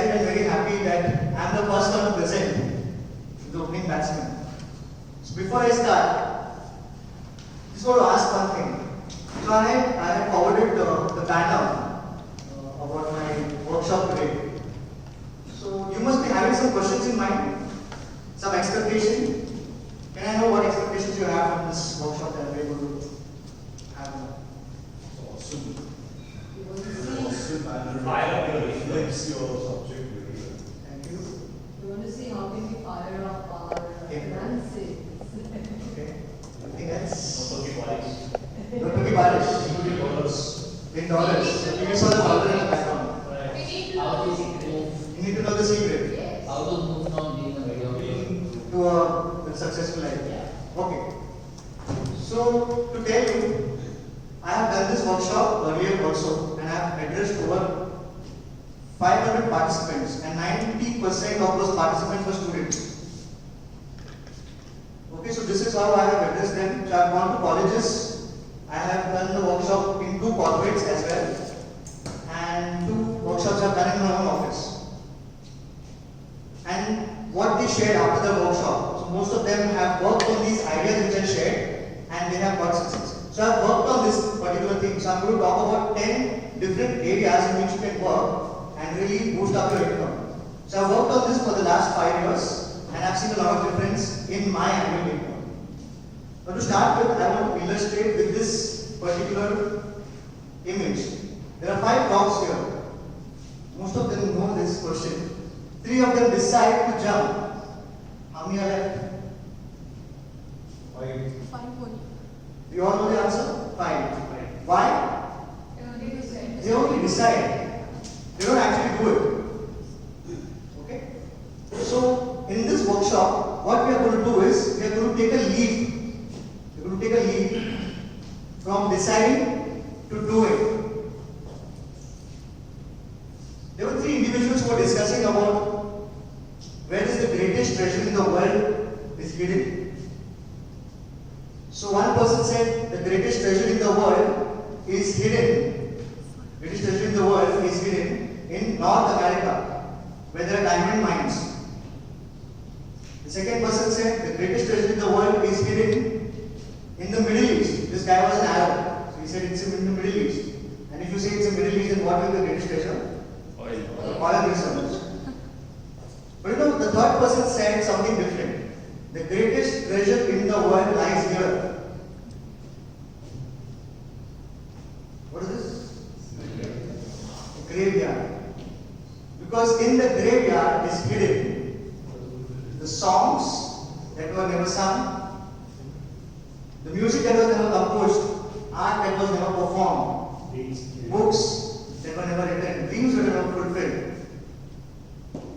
excited and very happy that I am the first one to present the opening batsman. So before I start, I just want to ask one thing. So I had forwarded the banner about my workshop today. So you must be having some questions in mind, some expectation. Can I know what expectations you have from this workshop that we are going to have? Awesome. Fire up your reflects your subject very well. Thank you. We want to see how can we fire up our finances. Okay. Anything else? Don't forget Barish. Don't forget Barish. Including dollars. In dollars. So you saw the dollar in the background. We need to know the secret. You need to know the secret Yes. How to move from being a video to a successful life. Okay. So to tell you, I have done this workshop earlier also, and I have addressed over 500 participants, and 90% of those participants were students. Okay, so this is how I have addressed them. So I have gone to colleges, I have done the workshop in 2 corporates as well, and 2 workshops I have done in my own office. And what they shared after the workshop, so most of them have worked on these ideas which I shared, and they have got success. So I have worked on this particular thing. So I am going to talk about 10 different areas in which you can work and really boost up your income. So I have worked on this for the last 5 years, and I have seen a lot of difference in my annual income. Now to start with, I want to illustrate with this particular image. There are 5 dogs here. Most of them know this question. 3 of them decide to jump. How many are left? 5. You all know the answer? 5. Why? They only decide. They don't actually do it. Okay? So, in this workshop, what we are going to do is, we are going to take a leap. We are going to take a leap from deciding to doing. There were 3 individuals who were discussing about where is the greatest treasure in the world is hidden. So one person said the greatest treasure in the world is hidden. Greatest treasure in the world is hidden in North America, where there are diamond mines. The second person said the greatest treasure in the world is hidden in the Middle East. This guy was an Arab, so he said it's in the Middle East. And if you say it's in the Middle East, then what will be the greatest treasure? Oil reserves. But you know, the third person said something different. The greatest treasure in the world lies here. What is this? A graveyard. Because in the graveyard is hidden the songs that were never sung, the music that was never composed, art that was never performed, books that were never written, dreams that were never fulfilled.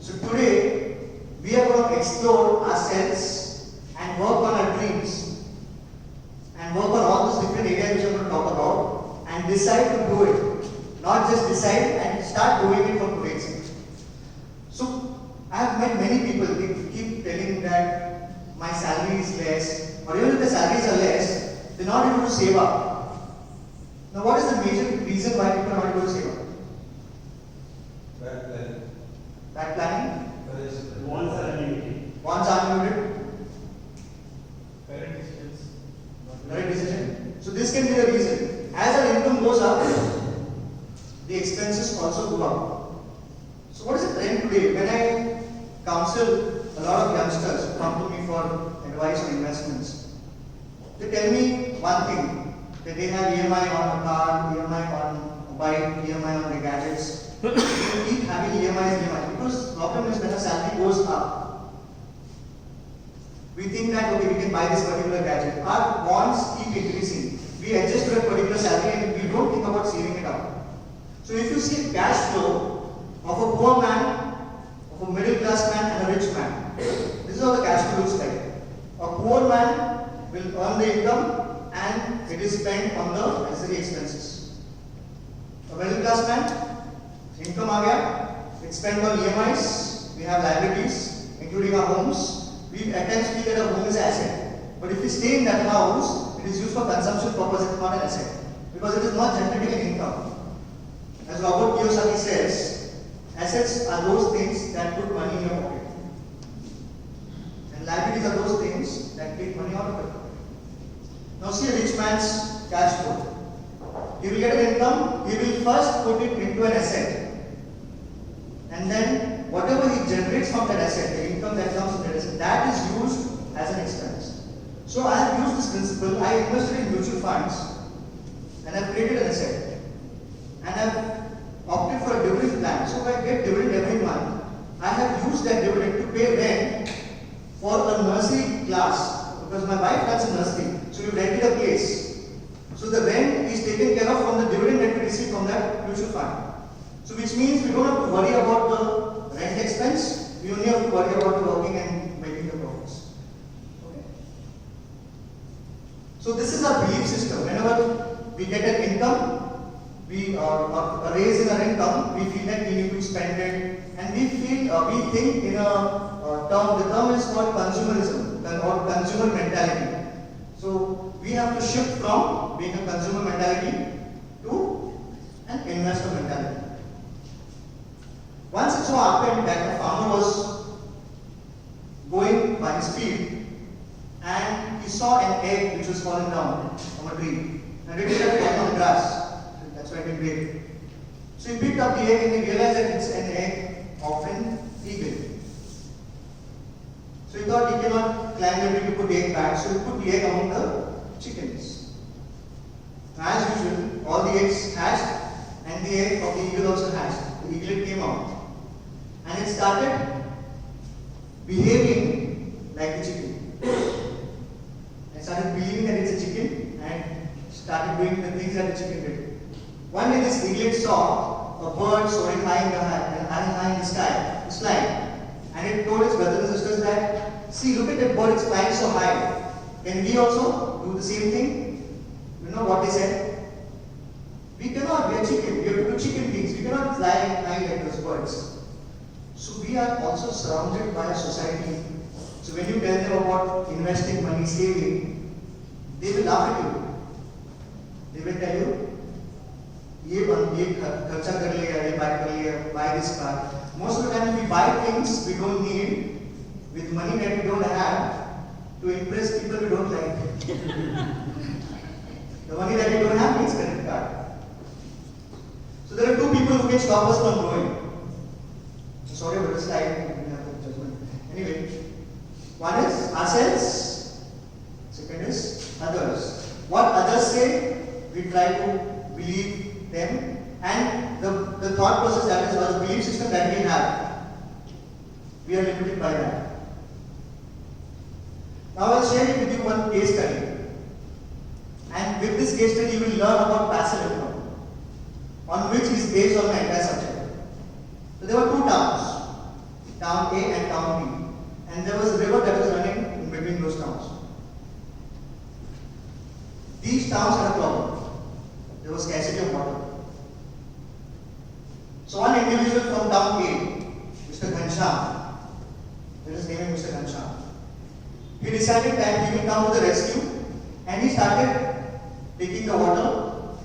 So today, we are going to explore ourselves and work on our dreams and work on all those different areas which I'm going to talk about and decide to do it. Not just decide and start doing it for today's sake. So, I have met many people who keep telling that my salary is less, or even if the salaries are less, they're not able to save up. Now, what is the major reason why people are not able to save up? Bad planning. Bad planning? Wants are unlimited. Wants are unlimited? Parent decisions. Right decision. So this can be the reason. As our income goes up, the expenses also go up. So what is the trend today? When I counsel a lot of youngsters who come to me for advice on investments, they tell me one thing, that they have EMI on a car, EMI on a bike, EMI on their gadgets. They keep having EMI. Because the problem is when a salary goes up, we think that okay, we can buy this particular gadget. Our wants keep increasing. We adjust to a particular salary and we don't think about saving it up. So if you see a cash flow of a poor man, of a middle class man and a rich man, this is how the cash flow looks like. A poor man will earn the income and it is spent on the necessary expenses. A middle class man, income aa gaya, it's spent on EMIs, we have liabilities, including our homes. We at times feel that a home is an asset. But if we stay in that house, it is used for consumption purpose, it is not an asset. Because it is not generating an income. As Robert Kiyosaki says, assets are those things that put money in your pocket. And liabilities are those things that take money out of your pocket. Now see a rich man's cash flow. He will get an income, he will first put it into an asset. And then whatever he generates from that asset, the income that comes from that asset, that is used as an expense. So I have used this principle, I invested in mutual funds and I have created an asset. And I have opted for a dividend plan. So if I get dividend every month, I have used that dividend to pay rent for a nursery class because my wife runs a nursery. So we rented a place. So the rent is taken care of from the dividend that we receive from that mutual fund. So which means we don't have to worry about the rent expense. We only have to worry about the working and making the profits. Okay. So this is our belief system. Whenever we get an income, we a raise in our income, we feel that we need to spend it, and we think in a term. The term is called consumerism or consumer mentality. So we have to shift from being a consumer mentality to an investor mentality. Once it so happened that a farmer was going by his field and he saw an egg which was falling down from a tree, and it fell on the grass. That's why it didn't break. So he picked up the egg and he realized that it's an egg of an eagle. So he thought he cannot climb the tree to put the egg back, so he put the egg among the chickens. As usual, all the eggs hatched and the egg of the eagle also hatched. The eaglet came out and it started behaving like a chicken. It started believing that it's a chicken and started doing the things that the chicken did. One day this eaglet saw a bird soaring high in the sky, it's flying, and it told its brothers and sisters that, see, look at that bird, it's flying so high. Can we also do the same thing? You know what they said? We cannot, we are chicken, we have to do chicken things, we cannot fly high like those birds. So we are also surrounded by a society. So when you tell them about investing money, saving, they will laugh at you. They will tell you, ये खर्चा कर लिया, ये buy कर लिया, buy this car. Most of the time we buy things we don't need with money that we don't have to impress people we don't like. The money that we don't have means credit card. So there are two people who can stop us from growing. Sorry about the slide, we have no judgment. Anyway, one is ourselves, second is others. What others say, we try to believe them, and the thought process that is, or the belief system that we have, we are limited by that. Now I will share with you one case study, and with this case study you will learn about passive income, on which is based on my entire subject. So there were two towns, town A and town B, and there was a river that was running in between those towns. These towns had a problem. There was scarcity of water. So one individual from town A, Mr. Ghansham, let us name him Mr. Ghansham, he decided that he will come to the rescue, and he started taking the water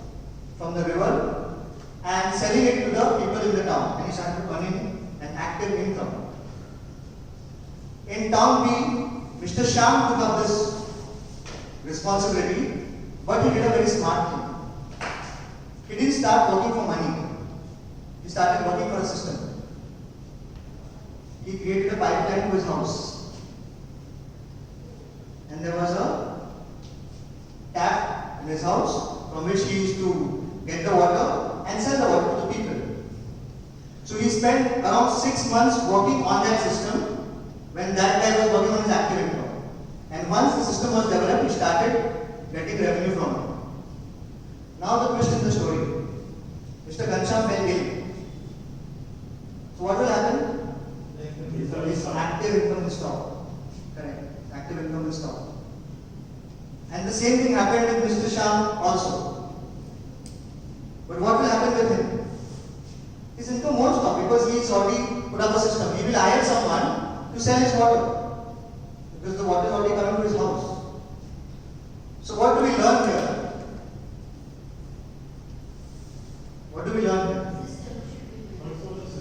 from the river and selling it to the people in the town, and he started earning an active income. In town B, Mr. Sham took up this responsibility, but he did a very smart thing. He didn't start working for money. He started working for a system. He created a pipeline to his house. And there was a tap in his house from which he used to get the water and sell the water to the people. So he spent around 6 months working on that system when that guy was working on his active income. And once the system was developed, he started getting revenue from it. Now the twist in the story. Mr. Ghansham fell ill. So what will happen? His active income will stop. Correct. Active income will stop. And the same thing happened with Mr. Sham also. But what will happen with him? His income won't stop because he's already put up a system. He will hire someone to sell his water because the water is already coming to his house. So what do we learn here? What do we learn here?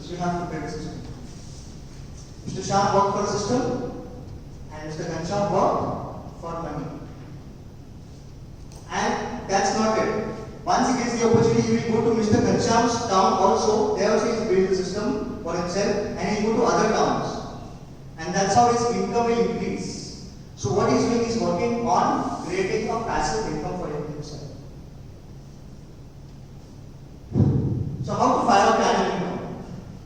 So you have to build a system. Mr. Shah worked for a system and Mr. Ghanshyam worked for money. And that's not it. Once he gets the opportunity, he will go to Mr. Ghanshyam's town also. There also he will build a system for himself and he will go to other towns. And that's how his income will increase. So what he's doing is working on creating a passive income for himself. So how to fire up annual income?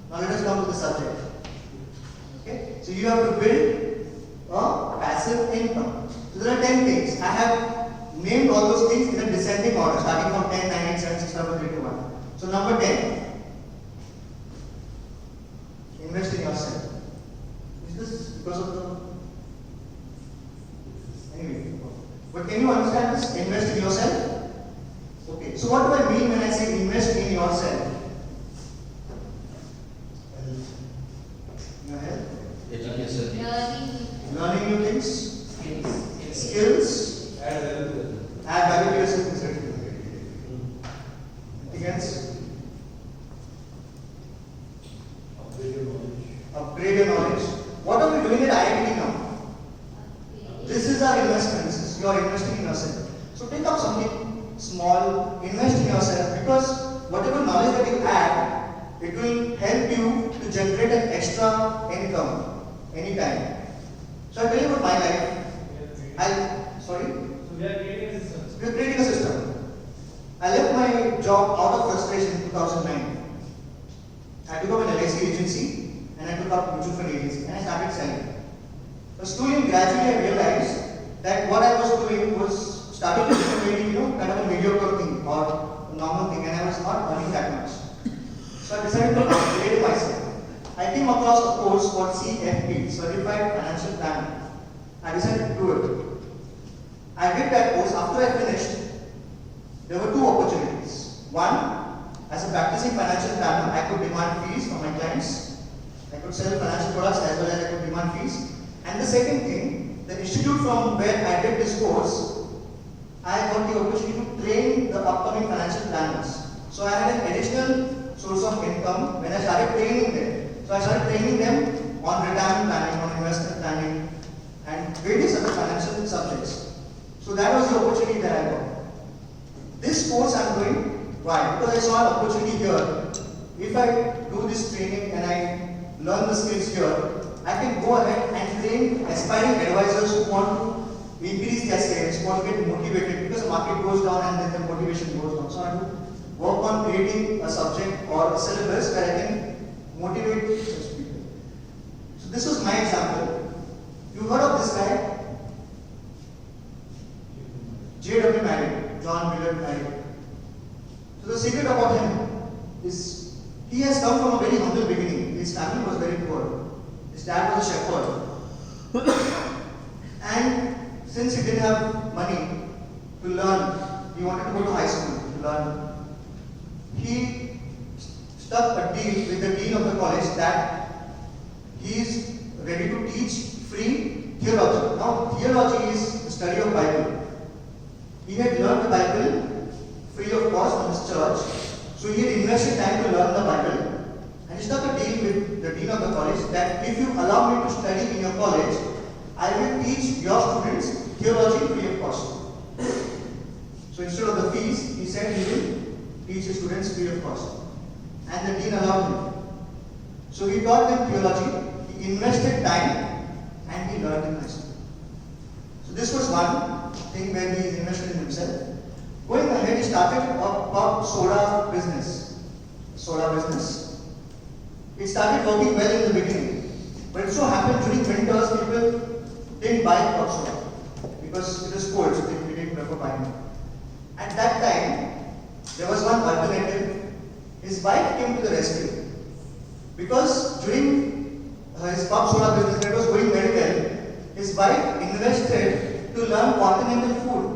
Now let us come to the subject. Okay? So you have to build a passive income. So there are 10 things. I have named all those things in a descending order, starting from 10, 9, 8, 7, 6, 5, 4, 3, 2, 1. So number 10, invest in yourself. Is this because of the... Anyway, but can you understand this? Invest in yourself? Okay, so what do I mean when I say invest in yourself? Your health? Education. Learning new things? Skills? Add value. Add value to yourself, exactly. Anything else? Upgrade your knowledge. Upgrade your knowledge. What are we doing at IATD now? This is our investment. You are investing in yourself. So take up something small, invest in yourself, because whatever knowledge that you add, it will help you to generate an extra income anytime. So I'll tell you about my life. Sorry? So we are creating a system. We are creating a system. I left my job out of frustration in 2009. I took up an LIC agency and I took up mutual fund agency and I started selling. But slowly and gradually I realized that what I was doing was starting to become very, kind of a mediocre thing or a normal thing, and I was not earning that much. So I decided to upgrade myself. I came across a course called CFP, Certified Financial Planner. I decided to do it. I did that course. After I finished, there were two opportunities. One, as a practicing financial planner, I could demand fees from my clients. I could sell financial products as well as I could demand fees. And the second thing, the institute from where I did this course, I got the opportunity to train the upcoming financial planners. So I had an additional source of income when I started training them. So I started training them on retirement planning, on investment planning, and various other financial subjects. So that was the opportunity that I got. This course I am doing, why? Because I saw an opportunity here. If I do this training and I learn the skills here, I can go ahead and train aspiring advisors who want to increase their sales, who want to get motivated, because the market goes down and then the motivation goes down. So I have to work on creating a subject or a syllabus where I can motivate such people. So this was my example. You heard of this guy? J.W. Marriott, John Willard Marriott. So the secret about him is he has come from a very humble beginning. His family was very poor. His dad was a shepherd. And since he didn't have money to learn, he wanted to go to high school to learn. He struck a deal with the dean of the college that he is ready to teach free theology. Now, theology is the study of Bible. He had learned the Bible free of cost from his church. So he had invested time to learn the Bible. And he struck a deal with the dean of the college that if you allow me to study in your college, I will teach your students theology free of cost. So instead of the fees, he said he will teach his students free of cost. And the dean allowed him. So he taught them theology, he invested time, and he learned in high school. So this was one thing where he invested in himself. Going ahead, he started a pub soda business. It started working well in the beginning, but it so happened during winters people didn't buy pub soda because it was cold, so they didn't prefer buying it. At that time, there was one alternative. His wife came to the rescue because during his pub soda business that was going very well, his wife invested to learn continental food.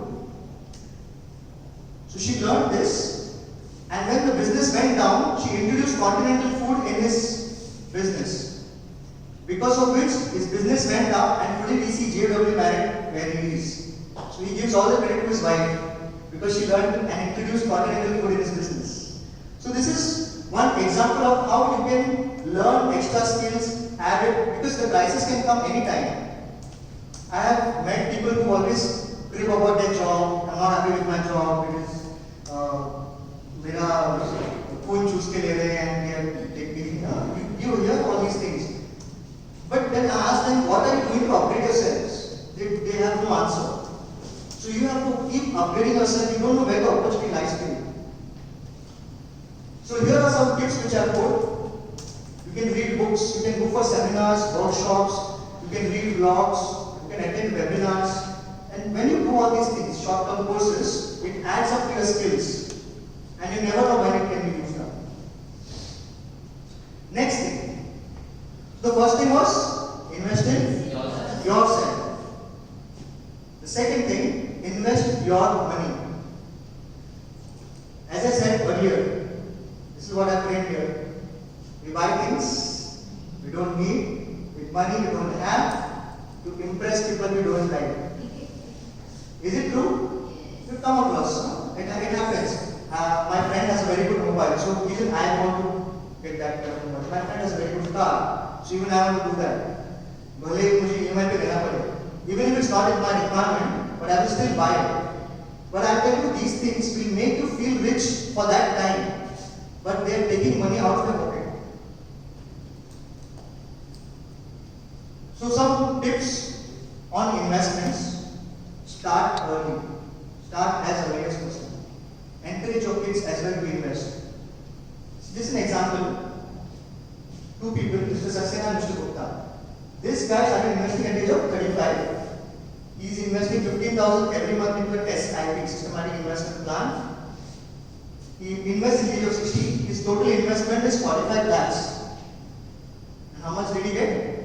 So she learned this, and when the business went down, she introduced continental food in his business. Because of which his business went up, and today we see J.W. Marriott where he is. So he gives all the credit to his wife because she learned and introduced continental food in his business. So this is one example of how you can learn extra skills, add it, because the crisis can come anytime. I have met people who always crib about their job. I'm not happy with my job because मेरा phone choose के ले रहे हैं and you hear all these things. But then I ask them, what are you doing to upgrade yourselves? They have no answer. So you have to keep upgrading yourself. You don't know where the opportunity lies for you. So here are some tips which I put. You can read books, you can go for seminars, workshops, you can read blogs, you can attend webinars. And when you do all these things, short-term courses, it adds up to your skills. And you never know when it can be used up. Next thing. The first thing was invest in yourself. The second thing, invest your money. As I said earlier, this is what I framed here. We buy things we don't need, with money we don't have, to impress people we don't like. Is it true? You come across, no? It happens. My friend has a very good mobile, so even I want to get that kind of mobile. My friend has a very good car, so even I want to do that. भले मुझे EMI पे देना पड़े. Even if it's not in my requirement, but I will still buy it. But I tell you, these things will make you feel rich for that time, but they are taking money out of your pocket. So some tips on investments. Start early. Start as early as possible. Encourage your kids as well to invest. This is an example. Two people, Mr. Saxena and Mr. Gupta. This guy started investing at the age of 35. He is investing 15,000 every month into an SIP, systematic investment plan. He invests in the age of 60. His total investment is 45 lakhs. And how much did he get?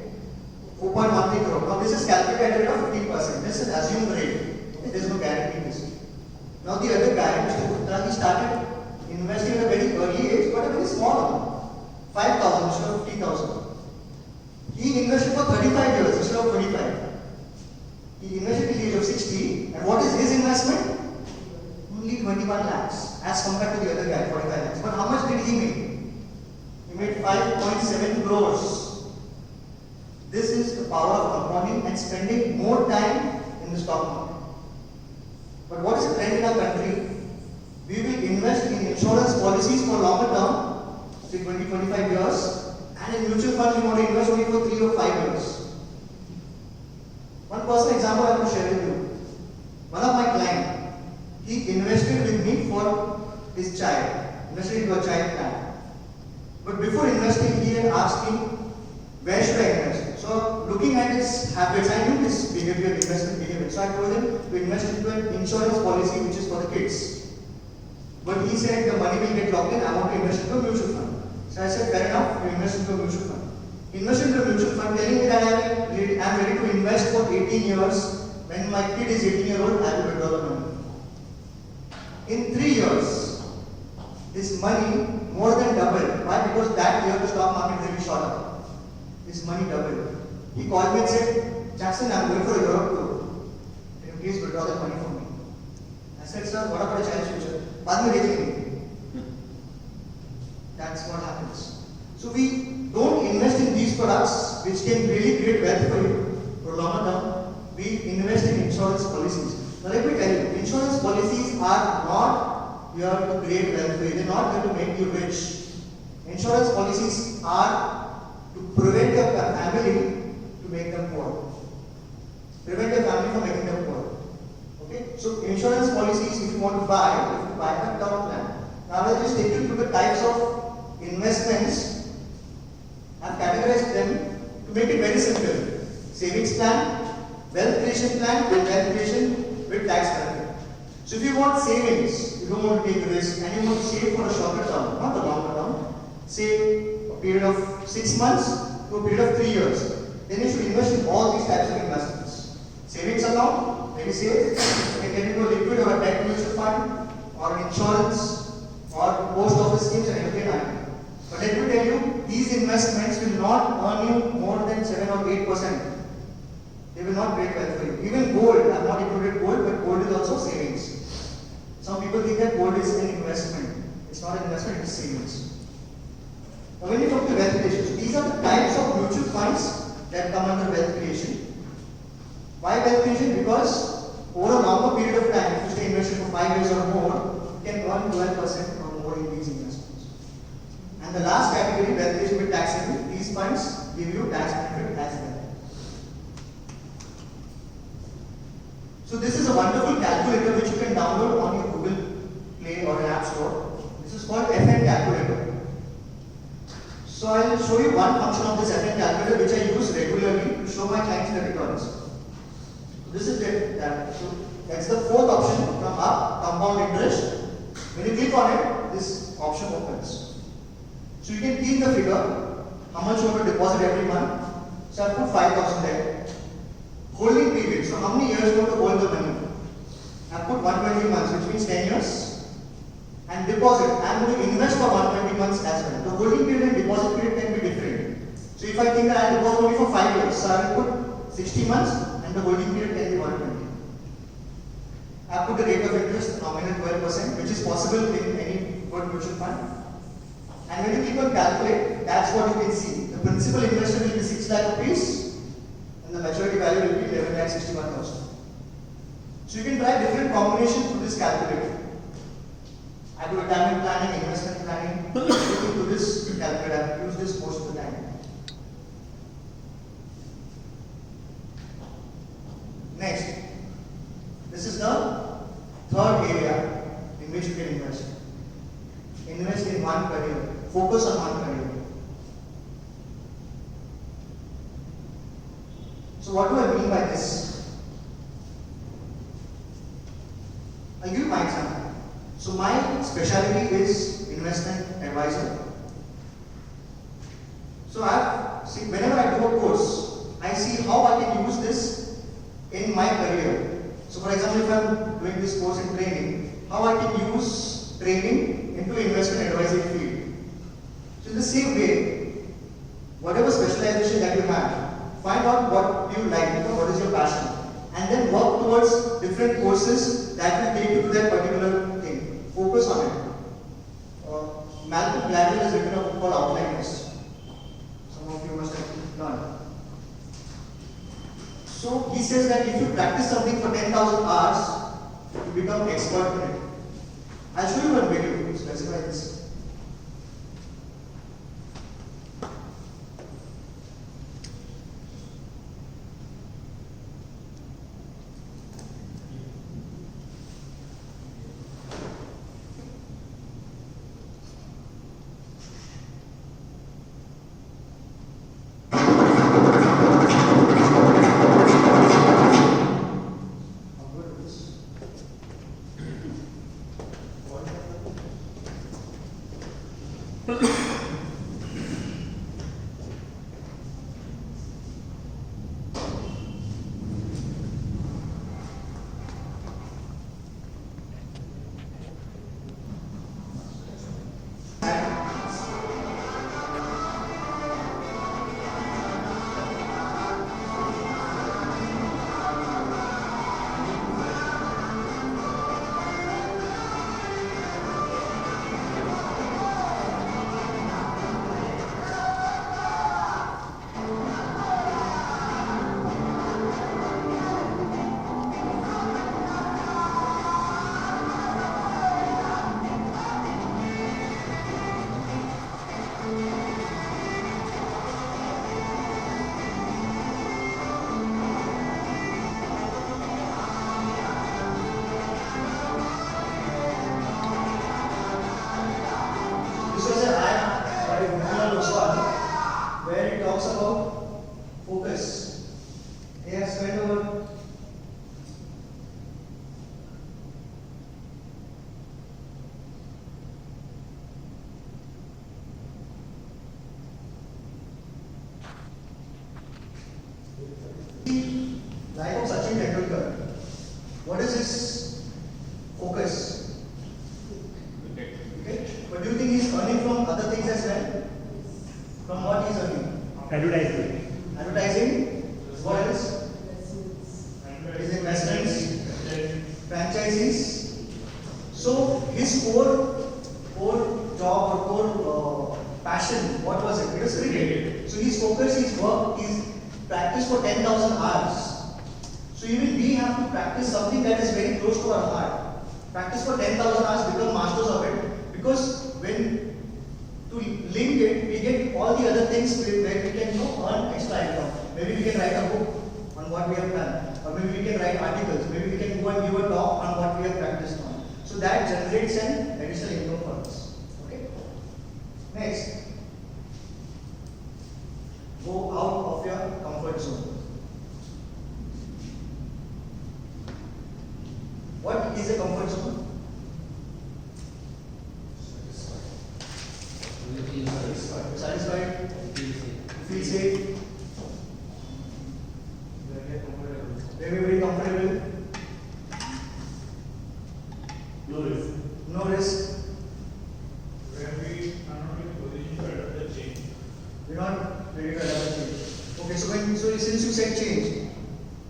4.13 crore. Now this is calculated at a rate of 15%. This is an assumed rate. There is no guarantee in this. Now the other guy, Mr. Gupta, he started investing at a very early age, but a very small amount. 5,000 instead of 50,000. He invested for 35 years instead of 25. He invested at the age of 60, and what is his investment? Only 21 lakhs as compared to the other guy, 45 lakhs. But how much did he make? He made 5.7 crores. This is the power of compounding and spending more time in the stock market. But what is the trend in our country? We will invest in insurance policies for longer term, say 20-25 years, and in mutual funds we want to invest only for 3 or 5 years. One personal example I want to share with you. One of my clients, he invested with me for his child, invested into a child plan. But before investing, he had asked me, where should I invest? So looking at his habits, I knew his behavior, investment behavior. So I told him to invest into an insurance policy which is for the kids. But he said the money will get locked in, I want to invest into a mutual fund. So I said, fair enough, you invest into a mutual fund. He invested into a mutual fund, telling me that I am ready to invest for 18 years. When my kid is 18 years old, I will withdraw the money. In 3 years, his money more than doubled. Why? Because that year the stock market really shot up. His money doubled. He called me and said, Jackson, I'm going for a Europe tour. Can you please withdraw that money from me? I said, sir, what about a child's future? बाद में देखेंगे. That's what happens. So we don't invest in these products which can really create wealth for you for longer term. We invest in insurance policies. Now let me tell you, insurance policies are not here to create wealth for you. They're not here to make you rich. Insurance policies are to prevent your family to make them poor. Prevent your family from making them poor. Okay? So insurance policies, if you want to buy, you buy a term plan. Now I will just take you through the types of investments. I have categorized them to make it very simple. Savings plan, wealth creation plan, and wealth creation with tax benefit. So if you want savings, you don't want to take risk, and you want to save for a shorter term, not a longer term, say a period of 6 months to a period of 3 years, then you should invest in all these types of investments. Savings account, very safe. You can get into a liquid or a debt mutual fund, or an insurance, or post office schemes and everything. But let me tell you, these investments will not earn you more than 7 or 8%. They will not create wealth for you. Even gold, I have not included gold, but gold is also savings. Some people think that gold is an investment. It's not an investment, it's savings. Now when you talk to wealth creation, so these are the types of mutual funds that come under wealth creation. Why wealth creation? Because over a longer period of time, if you stay invested for 5 years or more, you can earn 12% or more in these investments. And the last category, wealth creation with taxable, these funds give you tax benefit as well. So this is a wonderful calculator which you can download on your Google Play or an App Store. This is called FN calculator. So I will show you one function of this FN calculator which I use regularly to show my clients the returns. So this is that. So that's the fourth option from up, compound interest. When you click on it, this option opens. So you can key in the figure, how much you want to deposit every month. So I put 5,000 there. Holding period, so how many years you want to hold the money? I put 120 months, which means 10 years. And deposit, I am going to invest for 120 months as well. The holding period and deposit period can be different. So if I think that I deposit only for 5 years, so I will put 60 months and the holding period can be 120. I put the rate of interest, nominal 12%, which is possible in any good mutual fund. And when you click on calculate, that's what you can see. The principal investment will be 6 lakh rupees. And the maturity value will be 11,61,000. So you can try different combinations through this calculator. I do retirement planning, investment planning, everything through this calculator. I use this most of the time. Next, this is the third area in which you can invest. Invest in one career. Focus on one career. So what do I mean by this? I'll give you my example. So my specialty is investment advisor. So whenever I do a course, I see how I can use this in my career. So for example, if I'm doing this course in training, how I can use training into investment advisory field. So in the same way, whatever specialization that you have, find out what you like, what is your passion, and then work towards different courses that will take you to that particular thing. Focus on it. Malcolm Gladwell has written a book called Outliners. Some of you must have learned. So he says that if you practice something for 10,000 hours, you become expert in it. I'll show you one video to specify this. Where it talks about focus. They have spent over life of Sachin Tendulkar. What is his focus? Okay. But do you think he's earning from other things as well? From what he's earning? Advertising. Advertising. What else? His investments, franchises. So his core job or core passion Jackson, what was it? It was cricket. So his focus, his work, his practice for 10,000 hours. So even we have to practice something that is very close to our heart. Practice for 10,000 hours, become masters of it. Because when to link it, we get all the other things where we can earn extra income. Maybe we can write a book on what we have done, or maybe we can write articles, maybe we can go and give a talk on what we have practiced on. So that generates an additional income for us. Okay. Next, go out of your comfort zone. What is a comfort zone? You feel satisfied. Satisfied, Feel safe. feel safe, very, very comfortable, No risk. no risk, Where we are not in a position to adapt the change. we're not ready to adapt the change. Okay, so since you said change,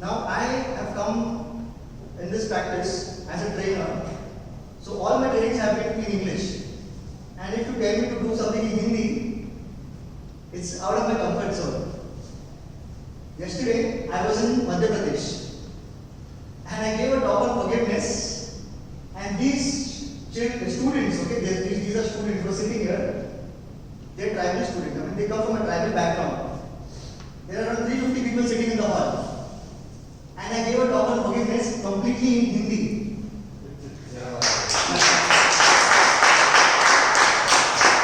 now I have come in this practice as a trainer. So all my trainings have been in English. And if you tell me to do something in Hindi, it's out of my comfort zone. Yesterday, I was in Madhya Pradesh and I gave a talk on forgiveness. And these students, okay, these are students who are sitting here, they're tribal students. I mean, they come from a tribal background. There are around 350 people sitting in the hall. And I gave a talk on forgiveness completely in Hindi.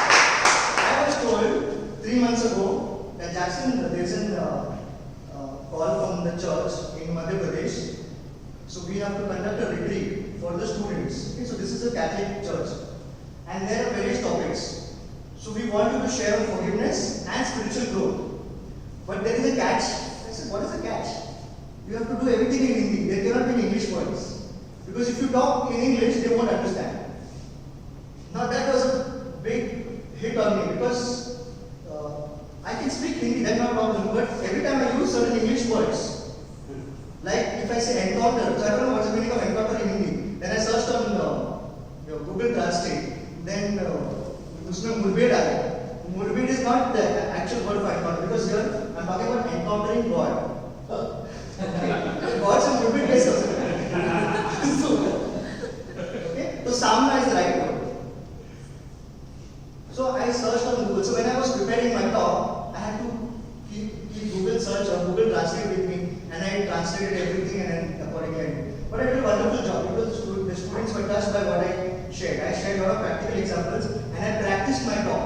I was told 3 months ago that Jackson, there's a call from the church in Madhya Pradesh. So we have to conduct a retreat for the students. Okay, so this is a Catholic church. And there are various topics. So we want you to share on forgiveness and spiritual growth. But there is a catch. I said, what is the catch? You have to do everything in Hindi. There cannot be English words. Because if you talk in English, they won't understand. Now that was a big hit on me because I can speak Hindi, that's not a problem. But every time I use certain English words, like if I say encounter, so I don't know what's the meaning of encounter in Hindi. Then I searched on your Google Translate. Then उसमें मुठभेड़ आया. Murbid is not the actual word for encounter because here I'm talking about encountering God. God से मुठभेड़ कैसे हो सकता है? Okay, so samna is the right word. So I searched on Google. So when I was preparing my talk, I had to keep Google search or Google Translate with me, and I translated everything and then accordingly I did. But I did a wonderful job because the students were touched by what I shared. I shared a lot of practical examples and I practiced my talk.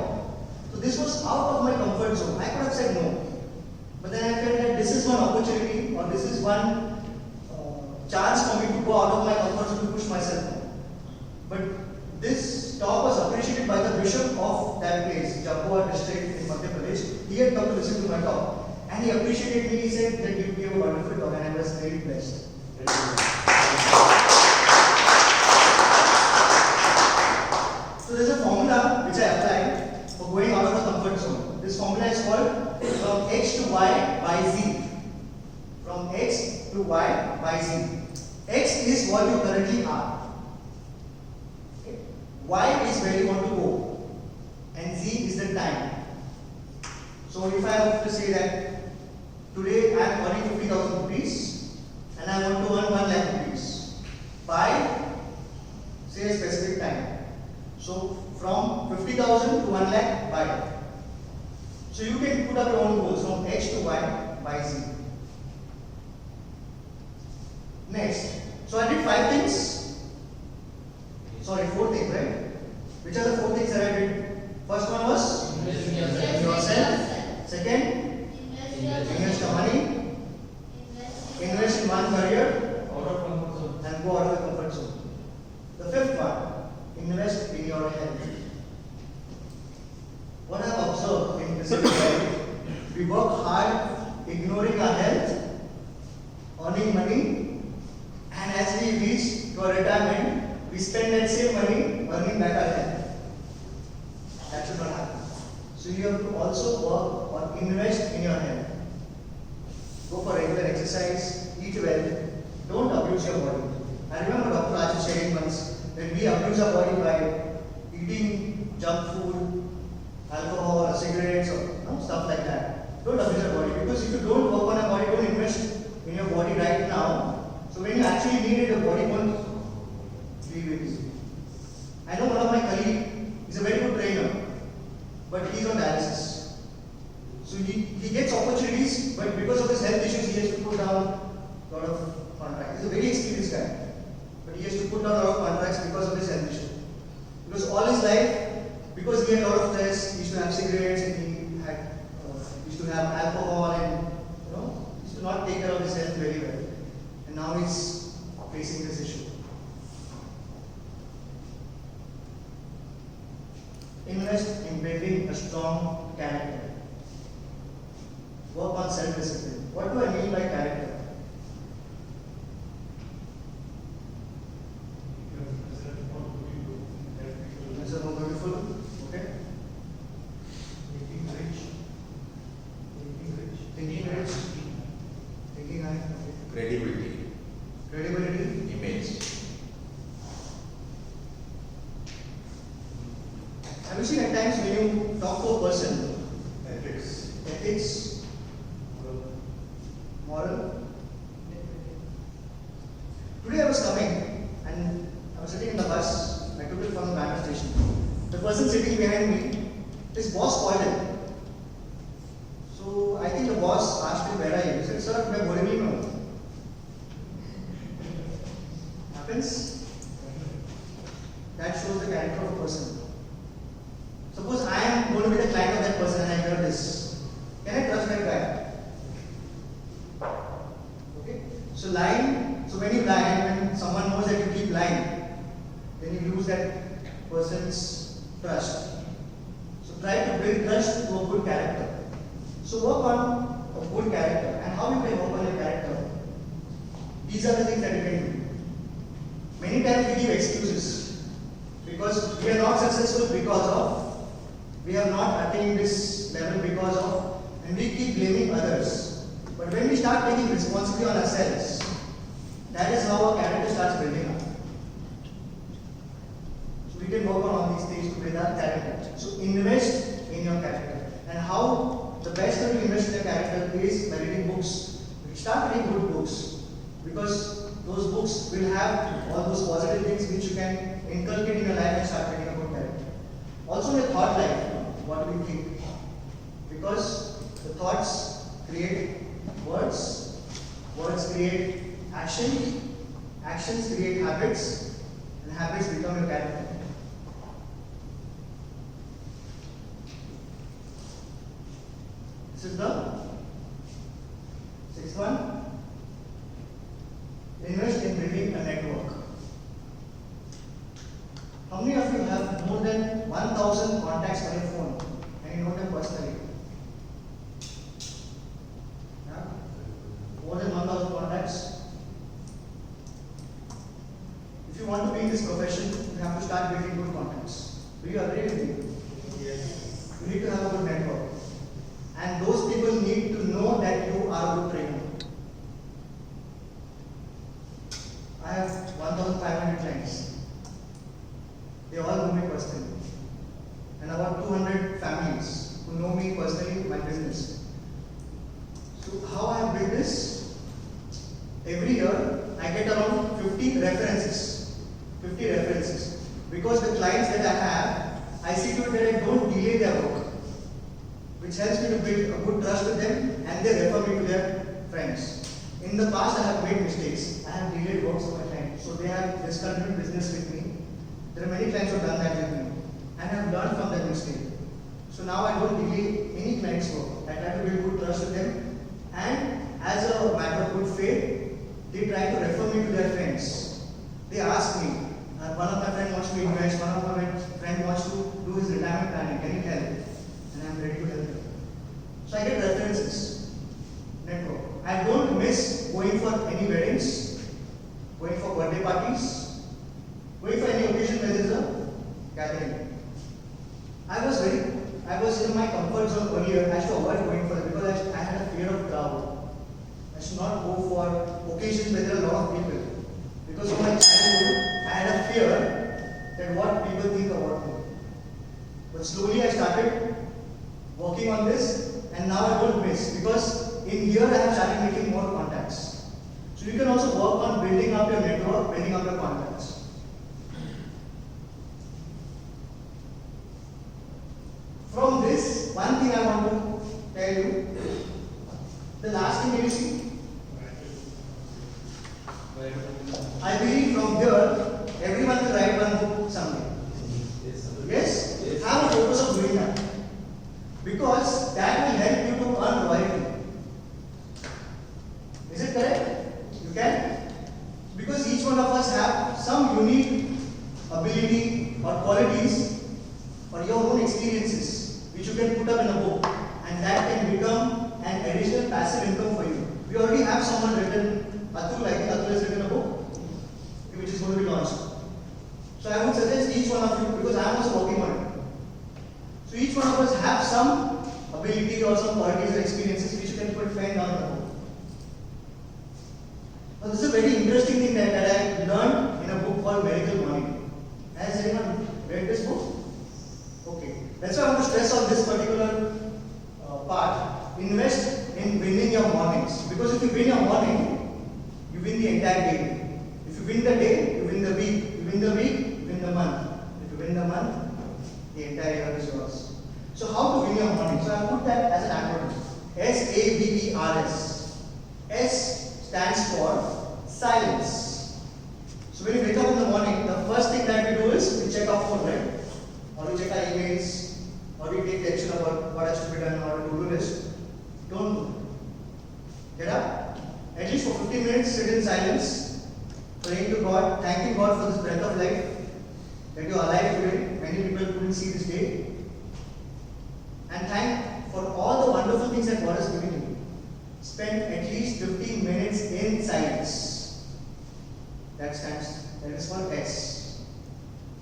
So this was out of my comfort zone. I could have said no. But then I felt that this is one opportunity or this is one chance for me to go out of my comfort zone to push myself more. But this talk was appreciated by the bishop of that place, Jabua district in Madhya Pradesh. He had come to listen to my talk and he appreciated me. He said that you gave a wonderful talk and I was very blessed. So there's a formula which I applied for going out of the comfort zone. This formula is called from X to Y by Z. From X to Y by Z. X is what you currently are. Okay. Y is where you want to go. And Z is the time. So if I have to say that today I am earning 50,000 rupees and I want to earn 1 lakh rupees by say a specific time. So from 50,000 to 1 lakh by. So you can put up your own goals from X to Y by Z. Next. So I did 5 things. Sorry, 4 things, right? Which are the 4 things that I did? First one was Invest in yourself. yourself. Second, invest your money. Invest in one career Out of comfort zone. and go out of the comfort zone. The 5th one, invest in your health. What I have observed in this life, we work hard ignoring our health, earning money, and as we reach to our retirement, we spend that same money earning back our health. That should not happen. So you have to also work or invest in your health. Go for regular exercise, eat well, don't abuse your body. I remember Dr. Rajesh sharing once that we abuse our body by eating junk food, alcohol, or stuff like that. Don't abuse your body, because if you don't work on your body, don't invest in your body right now. So when you actually need it, your body won't be with you. I know one of my colleagues is a very good trainer, but he's on dialysis. So he gets opportunities, but because of his health issues, he has to put down a lot of contracts. He's a very experienced guy, but he has to put down a lot of contracts because of his health issue. Because all his life, because he had a lot of stress, he used to have cigarettes and he used to have alcohol and he used to not take care of his health very well. And now he's facing this issue. Invest in building a strong character. Work on self-discipline. What do I mean by character? Is it more beautiful? Okay. Thinking rich. Thinking high. Okay. Credibility, Credibility. image. Have you seen at times when you talk to a person, ethics, moral? Today I was coming and I was sitting in the bus. I took it from the Bangalore station. The person sitting behind me, his boss called him. So I think the boss asked him, "Where are you?" He said, "Sir, मैं बोरेवली में हूँ." Happens. That shows the character of a person. Suppose I am going to be the client of that person and I hear this. Can I trust that guy? Okay. So lying. So when you lie and when someone knows that you keep lying, then you lose that person's trust. So try to build trust to a good character. So work on a good character. And how you can work on your character? These are the things that you can do. Many times we give excuses because we are not successful because of, we have not attained this level because of, and we keep blaming others. But when we start taking responsibility on ourselves, that is how our character starts building up. So we can work on all these things to build our character. So invest in your character. And how the best way to invest in your character is by reading books. Start reading good books, because those books will have all those positive things which you can inculcate in your life and start building a good character. Also your thought life, what do we think? Because the thoughts create words, words create action, actions create habits, and habits become your character. This is the sixth one. Invest in building a network. How many of you have more than 1,000 contacts on your phone and you know them personally? Yeah? More than 1,000 contacts. If you want to be in this profession, you have to start building good contacts. Do you agree with me? Yes. You need to have a good network. And those people need to know that you are a good trainer. I have 1,500 clients. They all know me personally. And about 200 families who know me personally, my business. So how I have built this? Every year I get around 50 references. 50 references. Because the clients that I have, I see to it that I don't delay their work, which helps me to build a good trust with them, and they refer me to their friends. In the past, I have made mistakes. I have delayed works for my clients, so they have discontinued business with me. There are many clients who have done that with me, and I have learned from that mistake. So now I don't delay any client's work. I try to build good trust with them, and as a matter of good faith, they try to refer me to their friends. They ask me, one of my friends wants to invest, one of my friends wants to do his retirement planning, can you help? And I am ready to help them. So I get references, network. I don't miss going for any weddings, going for birthday parties, going for any occasion where there is a gathering. I was in my comfort zone earlier. I used to avoid going for it because I had a fear of crowd. I should not go for occasions where there are a lot of people. Because from my childhood, I had a fear that what people think about me. But slowly I started working on this, and now I don't miss because in here I have started making more contacts. So you can also work on building up your network, building up your contacts. From this, one thing I want to tell you, the last thing you see, I believe from here, everyone will write one book someday. Yes? Have a focus of doing that. Because that will help you to earn royalty. Is it correct? You can? Because each one of us have some unique ability or qualities or your own experiences which you can put up in a book and that can become an additional passive income for you. We already have someone written, Atul, I think Atul has written a book which is going to be launched. So I would suggest each one of you, because I am also working on it. So each one of us have some ability or some qualities or experiences which you can put pen down in the book. Now this is a very interesting thing that I learned in a book called Miracle Money. Has anyone read this book? Okay. That's why I want to stress on this particular part. Invest in winning your mornings. Because if you win your morning, you win the entire day. If you win the day, you win the week. You win the week, you win the month. If you win the month, the entire year is yours. So how to win your morning? So I put that as an acronym. SAVERS. S stands for silence. So when you wake up in the morning, the first thing that we do is we check our phone, right? Or we check our emails, or we take action about what has to be done or a to-do list. Don't do it. Get up. At least for 15 minutes, sit in silence, praying to God, thanking God for this breath of life, that you are alive today. Many people couldn't see this day. And thank for all the wonderful things that God has given you. Spend at least 15 minutes in silence. That is for S.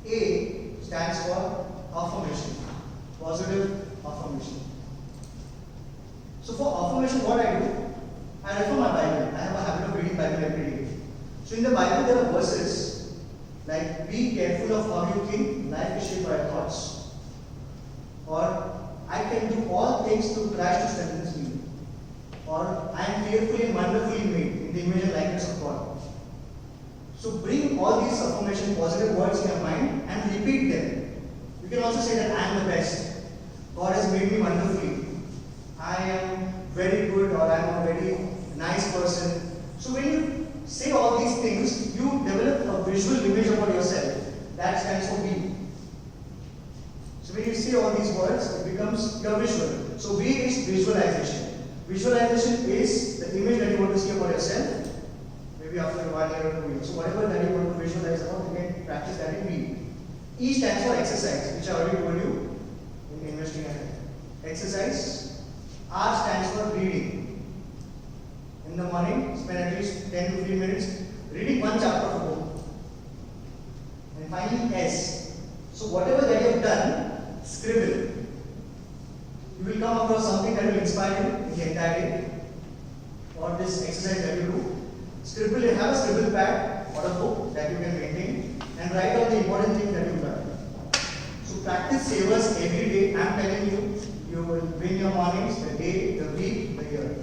A stands for affirmation. Positive affirmation. So for affirmation, what I do, I refer my Bible. I have a habit of reading Bible every day. So in the Bible there are verses like, be careful of how you think, life is shaped by your thoughts. Or, I can do all things through Christ who strengthens me. Or, I am fearfully and wonderfully made in the image and likeness of God. So bring all these affirmation positive words in your mind and repeat them. You can also say that I am the best. God has made me wonderfully. I am very good, or I am a very nice person. So when you say all these things, you develop a visual image about yourself. That stands for V. So when you say all these words, it becomes your visual. So V is visualization. Visualization is the image that you want to see about yourself, maybe after 1 year or 2 years. So whatever that you want to visualize about, you can practice that in V. E stands for exercise, which I already told you in investing ahead. Exercise. R stands for reading. In the morning, spend at least 10 to 15 minutes reading one chapter of a book. And finally, S. So whatever that you have done, scribble. You will come across something that will inspire you in the entire day. Or this exercise that you do. Scribble, you have a scribble pad or a book that you can maintain and write down the important things that you've done. So practice savers every day. I am telling you, you will win your mornings, the day, the week, the year.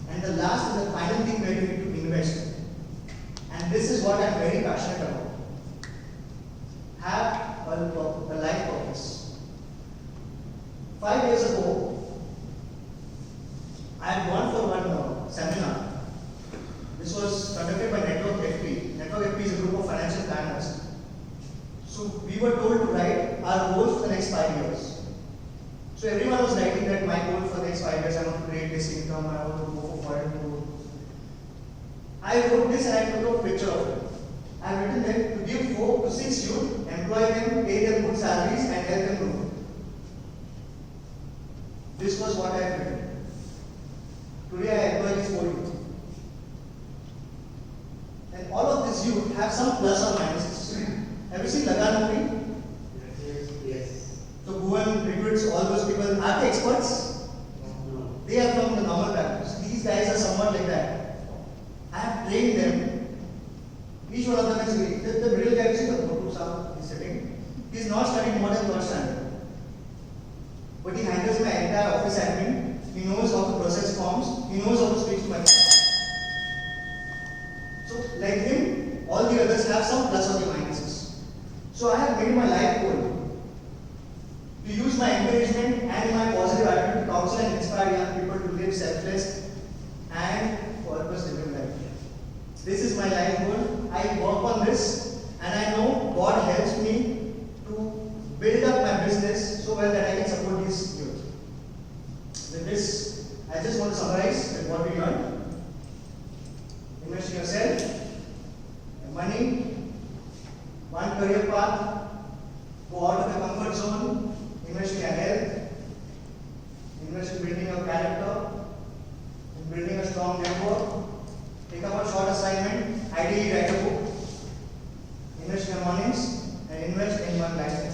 And the last and the final thing where you need to invest. And this is what I am very passionate about. Have a life purpose. 5 years ago, I had gone for one seminar. This was conducted by Network FP. Network FP is a group of financial planners. So we were told to write our goals for the next 5 years. So everyone was writing that my goal for the next 5 years, I want to create this income, I want to go for foreign tour. I wrote this and I took a picture of it. I have written that to give 4 to 6 youth, employ them, pay them good salaries and help them grow. This was what I have written. Today I employ these 4 youth. And all of these youth have some plus or minuses. Have you seen Lagan movie? Yes. So Bhuvan recruits all those people. Are they experts? No. They are from the normal backgrounds. These guys are somewhat like that. I have trained them. Each one of them is the middle guy, see the Bhutu Sam is sitting. He is not studying more than 3rd standard. made it my life goal to use my encouragement and my positive attitude to counsel and inspire young people to live selfless and purpose-driven life. This is my life goal. I work on this, and I know God helps me to build up my business so well that I can support these youth. With this, I just want to summarize with what we learned. Invest in yourself, your money, one career path, go out of your comfort zone, invest in your health, invest in building your character, in building a strong network, take up a short assignment, ideally write a book, invest in your mornings, and invest in one life.